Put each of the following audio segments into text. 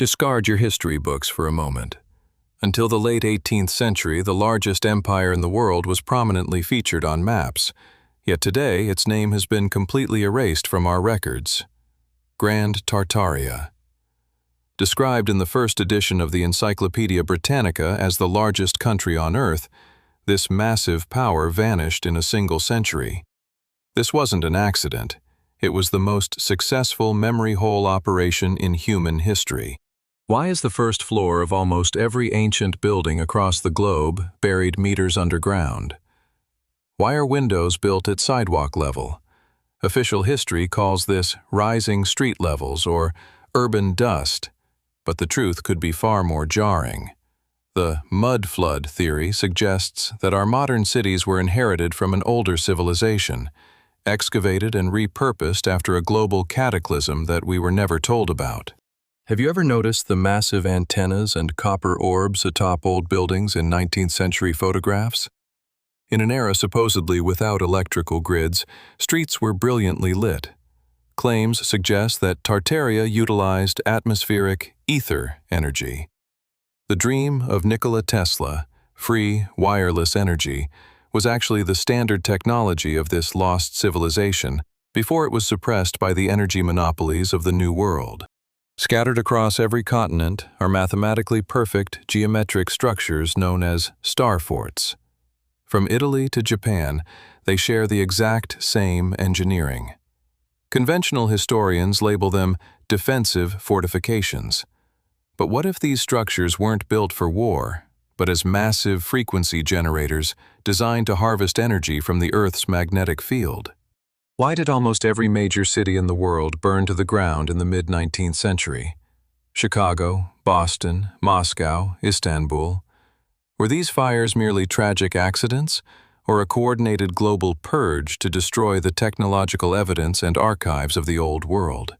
Discard your history books for a moment. Until the late 18th century, the largest empire in the world was prominently featured on maps, yet today its name has been completely erased from our records. Grand Tartaria. Described in the first edition of the Encyclopedia Britannica as the largest country on Earth, this massive power vanished in a single century. This wasn't an accident. It was the most successful memory hole operation in human history. Why is the first floor of almost every ancient building across the globe buried meters underground? Why are windows built at sidewalk level? Official history calls this rising street levels or urban dust, but the truth could be far more jarring. The mud flood theory suggests that our modern cities were inherited from an older civilization, excavated and repurposed after a global cataclysm that we were never told about. Have you ever noticed the massive antennas and copper orbs atop old buildings in 19th century photographs? In an era supposedly without electrical grids, streets were brilliantly lit. Claims suggest that Tartaria utilized atmospheric ether energy. The dream of Nikola Tesla, free, wireless energy, was actually the standard technology of this lost civilization before it was suppressed by the energy monopolies of the New World. Scattered across every continent are mathematically perfect geometric structures known as star forts. From Italy to Japan, they share the exact same engineering. Conventional historians label them defensive fortifications. But what if these structures weren't built for war, but as massive frequency generators designed to harvest energy from the Earth's magnetic field? Why did almost every major city in the world burn to the ground in the mid-19th century? Chicago, Boston, Moscow, Istanbul. Were these fires merely tragic accidents, or a coordinated global purge to destroy the technological evidence and archives of the old world?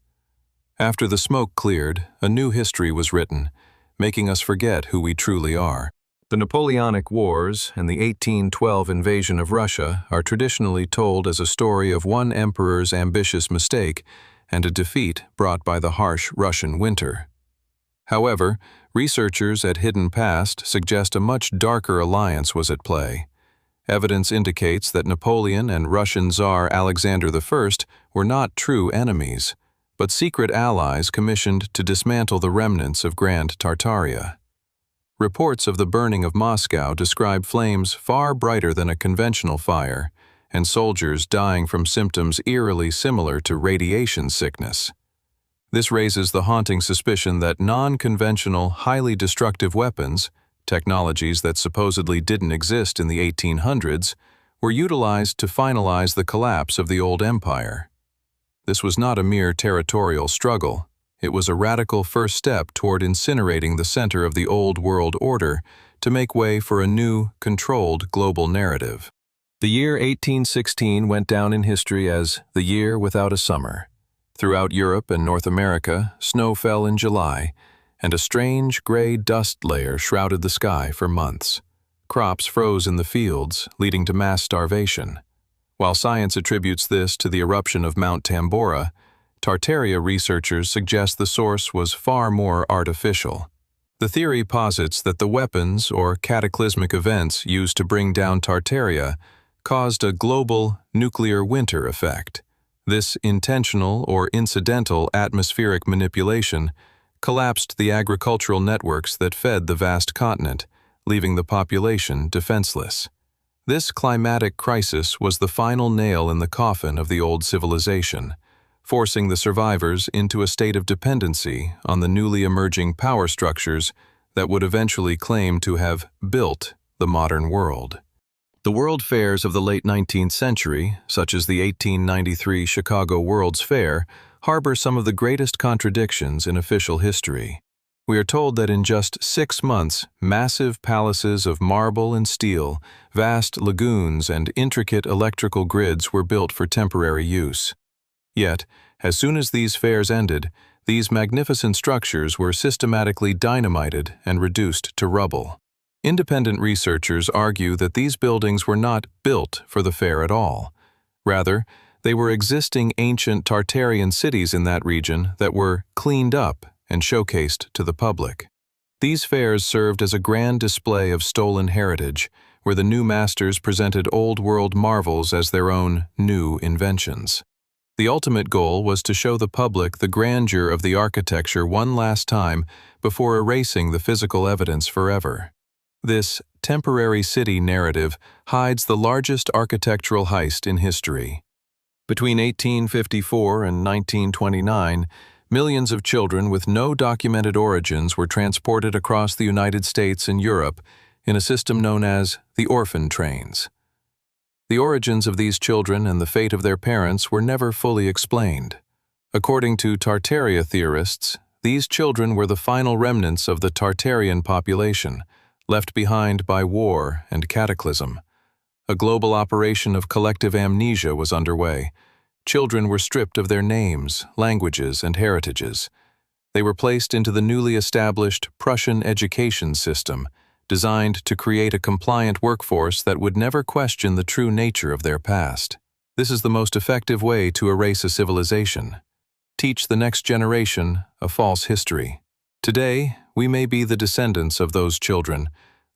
After the smoke cleared, a new history was written, making us forget who we truly are. The Napoleonic Wars and the 1812 invasion of Russia are traditionally told as a story of one emperor's ambitious mistake and a defeat brought by the harsh Russian winter. However, researchers at Hidden Past suggest a much darker alliance was at play. Evidence indicates that Napoleon and Russian Tsar Alexander I were not true enemies, but secret allies commissioned to dismantle the remnants of Grand Tartaria. Reports of the burning of Moscow describe flames far brighter than a conventional fire, and soldiers dying from symptoms eerily similar to radiation sickness. This raises the haunting suspicion that non-conventional, highly destructive weapons, technologies that supposedly didn't exist in the 1800s, were utilized to finalize the collapse of the old empire. This was not a mere territorial struggle. It was a radical first step toward incinerating the center of the old world order to make way for a new, controlled global narrative. The year 1816 went down in history as the year without a summer. Throughout Europe and North America, snow fell in July, and a strange gray dust layer shrouded the sky for months. Crops froze in the fields, leading to mass starvation. While science attributes this to the eruption of Mount Tambora, Tartaria researchers suggest the source was far more artificial. The theory posits that the weapons or cataclysmic events used to bring down Tartaria caused a global nuclear winter effect. This intentional or incidental atmospheric manipulation collapsed the agricultural networks that fed the vast continent, leaving the population defenseless. This climatic crisis was the final nail in the coffin of the old civilization, forcing the survivors into a state of dependency on the newly emerging power structures that would eventually claim to have built the modern world. The world fairs of the late 19th century, such as the 1893 Chicago World's Fair, harbor some of the greatest contradictions in official history. We are told that in just 6 months, massive palaces of marble and steel, vast lagoons, and intricate electrical grids were built for temporary use. Yet, as soon as these fairs ended, these magnificent structures were systematically dynamited and reduced to rubble. Independent researchers argue that these buildings were not built for the fair at all. Rather, they were existing ancient Tartarian cities in that region that were cleaned up and showcased to the public. These fairs served as a grand display of stolen heritage, where the new masters presented old-world marvels as their own new inventions. The ultimate goal was to show the public the grandeur of the architecture one last time before erasing the physical evidence forever. This temporary city narrative hides the largest architectural heist in history. Between 1854 and 1929, millions of children with no documented origins were transported across the United States and Europe in a system known as the orphan trains. The origins of these children and the fate of their parents were never fully explained. According to Tartaria theorists, these children were the final remnants of the Tartarian population, left behind by war and cataclysm. A global operation of collective amnesia was underway. Children were stripped of their names, languages, and heritages. They were placed into the newly established Prussian education system, designed to create a compliant workforce that would never question the true nature of their past. This is the most effective way to erase a civilization. Teach the next generation a false history. Today, we may be the descendants of those children,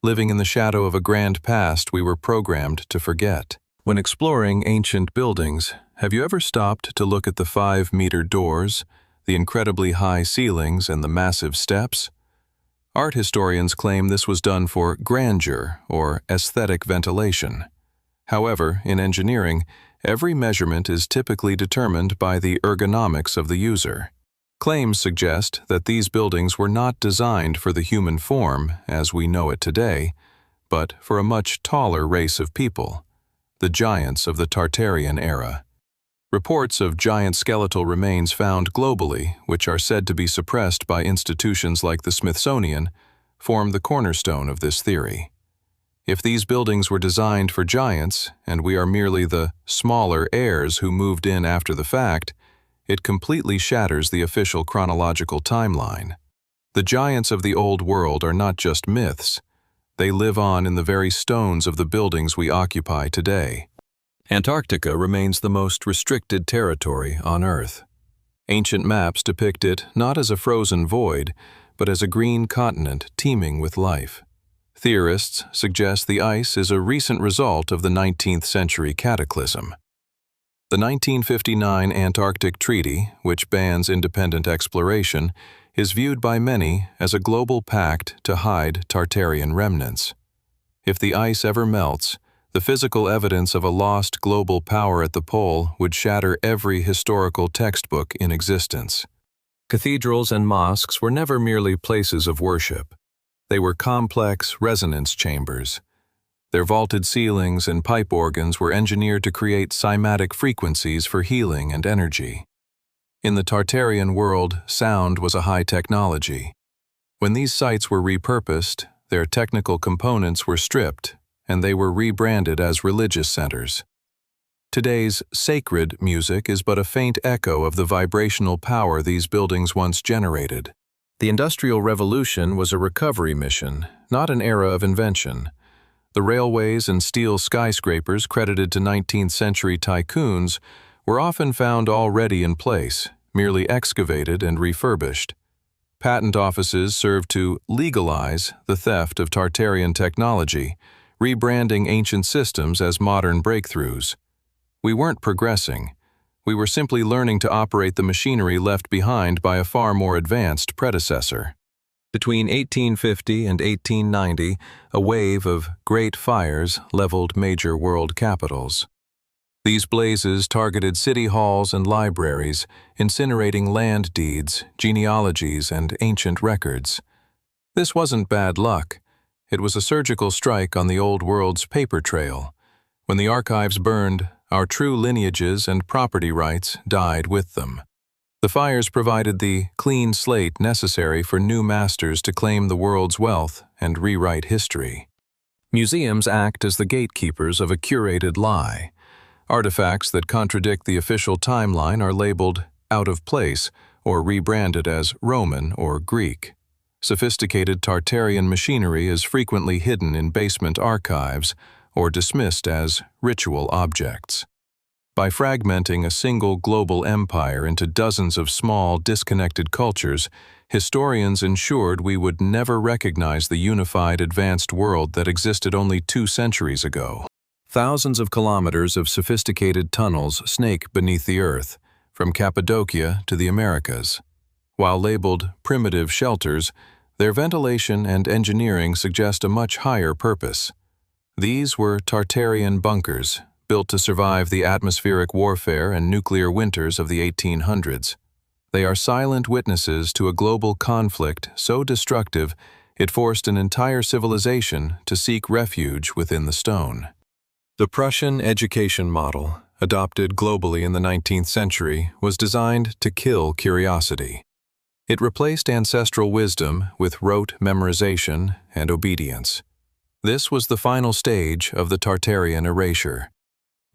living in the shadow of a grand past we were programmed to forget. When exploring ancient buildings, have you ever stopped to look at the 5-meter doors, the incredibly high ceilings, and the massive steps? Art historians claim this was done for grandeur or aesthetic ventilation. However, in engineering, every measurement is typically determined by the ergonomics of the user. Claims suggest that these buildings were not designed for the human form as we know it today, but for a much taller race of people, the giants of the Tartarian era. Reports of giant skeletal remains found globally, which are said to be suppressed by institutions like the Smithsonian, form the cornerstone of this theory. If these buildings were designed for giants, and we are merely the smaller heirs who moved in after the fact, it completely shatters the official chronological timeline. The giants of the old world are not just myths. They live on in the very stones of the buildings we occupy today. Antarctica remains the most restricted territory on Earth. Ancient maps depict it not as a frozen void, but as a green continent teeming with life. Theorists suggest the ice is a recent result of the 19th century cataclysm. The 1959 Antarctic Treaty, which bans independent exploration, is viewed by many as a global pact to hide Tartarian remnants. If the ice ever melts, the physical evidence of a lost global power at the pole would shatter every historical textbook in existence. Cathedrals and mosques were never merely places of worship. They were complex resonance chambers. Their vaulted ceilings and pipe organs were engineered to create cymatic frequencies for healing and energy. In the Tartarian world, sound was a high technology. When these sites were repurposed, their technical components were stripped, and they were rebranded as religious centers. Today's sacred music is but a faint echo of the vibrational power these buildings once generated. The Industrial Revolution was a recovery mission, not an era of invention. The railways and steel skyscrapers credited to 19th century tycoons were often found already in place, merely excavated and refurbished. Patent offices served to legalize the theft of Tartarian technology, rebranding ancient systems as modern breakthroughs. We weren't progressing. We were simply learning to operate the machinery left behind by a far more advanced predecessor. Between 1850 and 1890, a wave of great fires leveled major world capitals. These blazes targeted city halls and libraries, incinerating land deeds, genealogies, and ancient records. This wasn't bad luck. It was a surgical strike on the old world's paper trail. When the archives burned, our true lineages and property rights died with them. The fires provided the clean slate necessary for new masters to claim the world's wealth and rewrite history. Museums act as the gatekeepers of a curated lie. Artifacts that contradict the official timeline are labeled out of place or rebranded as Roman or Greek. Sophisticated Tartarian machinery is frequently hidden in basement archives or dismissed as ritual objects. By fragmenting a single global empire into dozens of small, disconnected cultures, historians ensured we would never recognize the unified, advanced world that existed only 2 centuries ago. Thousands of kilometers of sophisticated tunnels snake beneath the earth, from Cappadocia to the Americas. While labeled primitive shelters, their ventilation and engineering suggest a much higher purpose. These were Tartarian bunkers, built to survive the atmospheric warfare and nuclear winters of the 1800s. They are silent witnesses to a global conflict so destructive it forced an entire civilization to seek refuge within the stone. The Prussian education model, adopted globally in the 19th century, was designed to kill curiosity. It replaced ancestral wisdom with rote memorization and obedience. This was the final stage of the Tartarian erasure.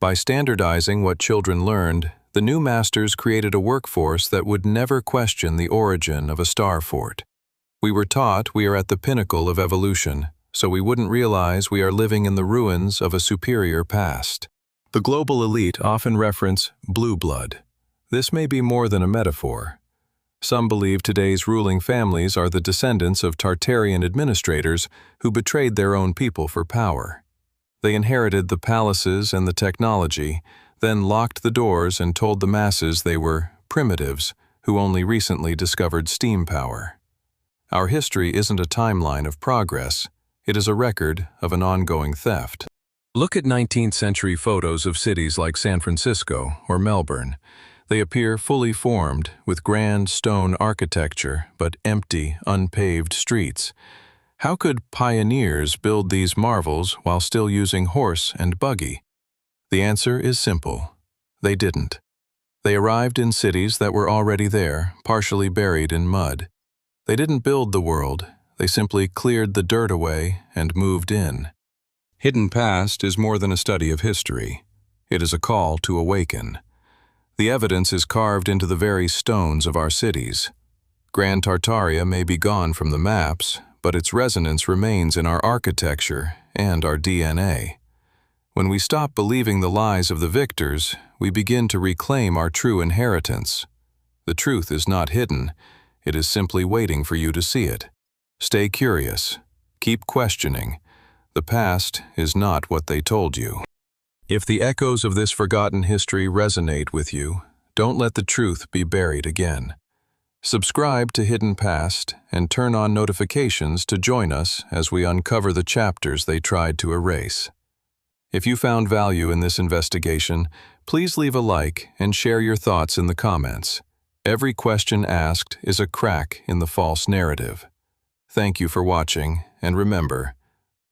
By standardizing what children learned, the new masters created a workforce that would never question the origin of a star fort. We were taught we are at the pinnacle of evolution, so we wouldn't realize we are living in the ruins of a superior past. The global elite often reference blue blood. This may be more than a metaphor. Some believe today's ruling families are the descendants of Tartarian administrators who betrayed their own people for power. They inherited the palaces and the technology, then locked the doors and told the masses they were primitives who only recently discovered steam power. Our history isn't a timeline of progress, it is a record of an ongoing theft. Look at 19th century photos of cities like San Francisco or Melbourne. They appear fully formed, with grand stone architecture, but empty, unpaved streets. How could pioneers build these marvels while still using horse and buggy? The answer is simple. They didn't. They arrived in cities that were already there, partially buried in mud. They didn't build the world, they simply cleared the dirt away and moved in. Hidden Past is more than a study of history. It is a call to awaken. The evidence is carved into the very stones of our cities. Grand Tartaria may be gone from the maps, but its resonance remains in our architecture and our DNA. When we stop believing the lies of the victors, we begin to reclaim our true inheritance. The truth is not hidden, it is simply waiting for you to see it. Stay curious. Keep questioning. The past is not what they told you. If the echoes of this forgotten history resonate with you, don't let the truth be buried again. Subscribe to Hidden Past and turn on notifications to join us as we uncover the chapters they tried to erase. If you found value in this investigation, please leave a like and share your thoughts in the comments. Every question asked is a crack in the false narrative. Thank you for watching, and remember,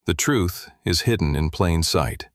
the truth is hidden in plain sight.